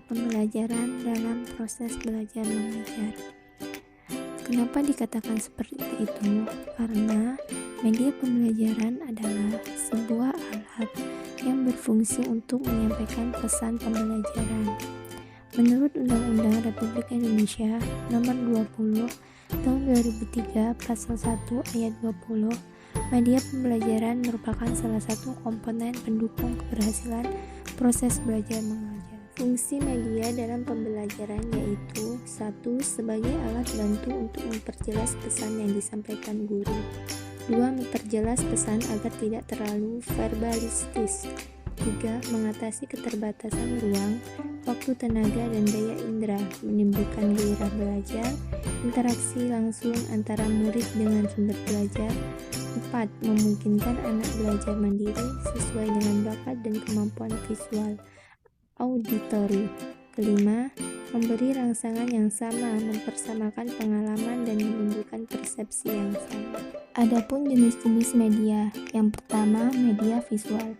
pembelajaran dalam proses belajar mengajar. Kenapa dikatakan seperti itu? Karena media pembelajaran adalah sebuah alat yang berfungsi untuk menyampaikan pesan pembelajaran. Menurut Undang-Undang Republik Indonesia Nomor 20 Tahun 2003 Pasal 1 Ayat 20, media pembelajaran merupakan salah satu komponen pendukung keberhasilan proses belajar mengajar. Fungsi media dalam pembelajaran yaitu 1. Sebagai alat bantu untuk memperjelas pesan yang disampaikan guru. 2. Memperjelas pesan agar tidak terlalu verbalistis. 3. Mengatasi keterbatasan ruang, waktu, tenaga, dan daya indera, menimbulkan gairah belajar, interaksi langsung antara murid dengan sumber belajar. 4. Memungkinkan anak belajar mandiri sesuai dengan bakat dan kemampuan visual, auditori. 5. Memberi rangsangan yang sama, mempersamakan pengalaman dan menimbulkan persepsi yang sama. Adapun jenis-jenis media, yang pertama media visual.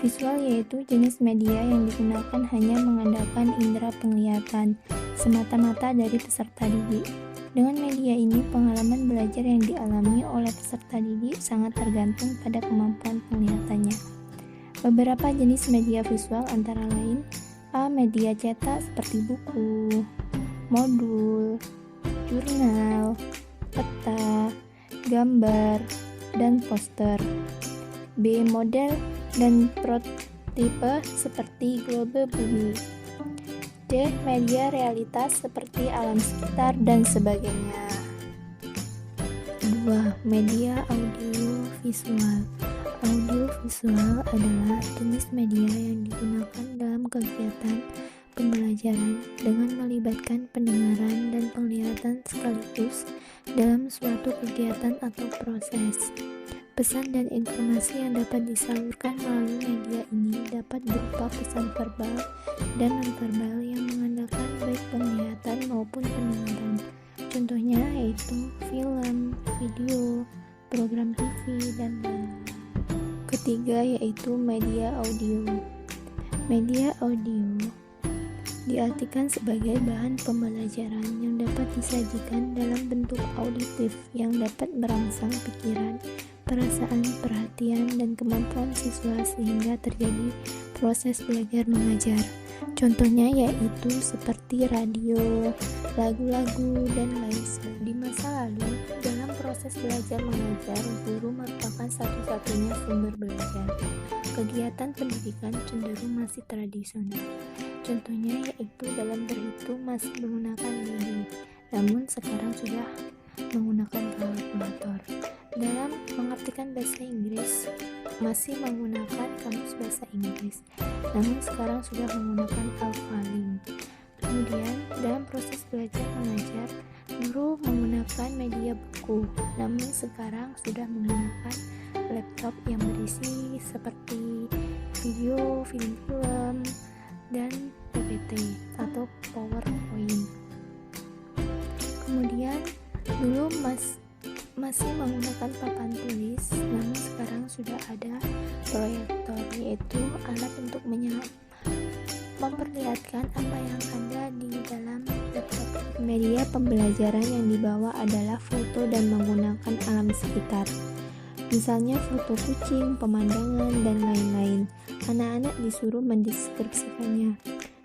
Visual yaitu jenis media yang digunakan hanya mengandalkan indera penglihatan semata-mata dari peserta didik. Dengan media ini, pengalaman belajar yang dialami oleh peserta didik sangat tergantung pada kemampuan penglihatannya. Beberapa jenis media visual antara lain: A. Media cetak seperti buku, modul, jurnal, peta, gambar, dan poster. B. Model dan prototipe seperti globe bumi. D. Media realitas seperti alam sekitar dan sebagainya. 2. Media audio visual. Audio visual adalah jenis media yang digunakan dalam kegiatan pembelajaran dengan melibatkan pendengaran dan penglihatan sekaligus dalam suatu kegiatan atau proses. Pesan dan informasi yang dapat disalurkan melalui media ini dapat berupa pesan verbal dan nonverbal yang mengandalkan baik penglihatan maupun pendengaran. Contohnya yaitu film, video, program TV, dan lain-lain. Ketiga yaitu media audio. Media audio diartikan sebagai bahan pembelajaran yang dapat disajikan dalam bentuk auditif yang dapat merangsang pikiran, perasaan, perhatian, dan kemampuan siswa sehingga terjadi proses belajar mengajar. Contohnya yaitu seperti radio, lagu-lagu, dan lain sebagainya. Di masa lalu, dalam proses belajar mengajar, guru merupakan satu-satunya sumber belajar. Kegiatan pendidikan cenderung masih tradisional. Contohnya yaitu dalam berhitung masih menggunakan lidi, namun sekarang sudah menggunakan kalkulator. Dalam mengartikan bahasa Inggris masih menggunakan kamus bahasa Inggris, namun sekarang sudah menggunakan alfalin. Kemudian dalam proses belajar mengajar, guru menggunakan media buku, namun sekarang sudah menggunakan laptop yang berisi seperti video, film, dan PPT atau PowerPoint. Kemudian dulu masih menggunakan papan tulis, namun sekarang sudah ada proyektor, yaitu alat untuk memperlihatkan apa yang ada di dalam laptop. Media pembelajaran yang dibawa adalah foto dan menggunakan alam sekitar. Misalnya foto kucing, pemandangan, dan lain-lain. Anak-anak disuruh mendeskripsikannya.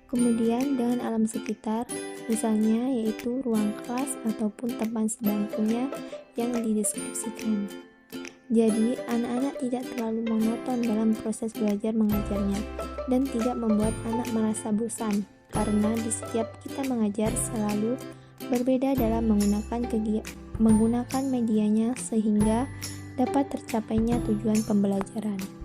Kemudian dengan alam sekitar, misalnya yaitu ruang kelas ataupun tempat sebangkunya yang dideskripsikan. Jadi, anak-anak tidak terlalu monoton dalam proses belajar mengajarnya dan tidak membuat anak merasa bosan, karena di setiap kita mengajar selalu berbeda dalam menggunakan medianya sehingga dapat tercapainya tujuan pembelajaran.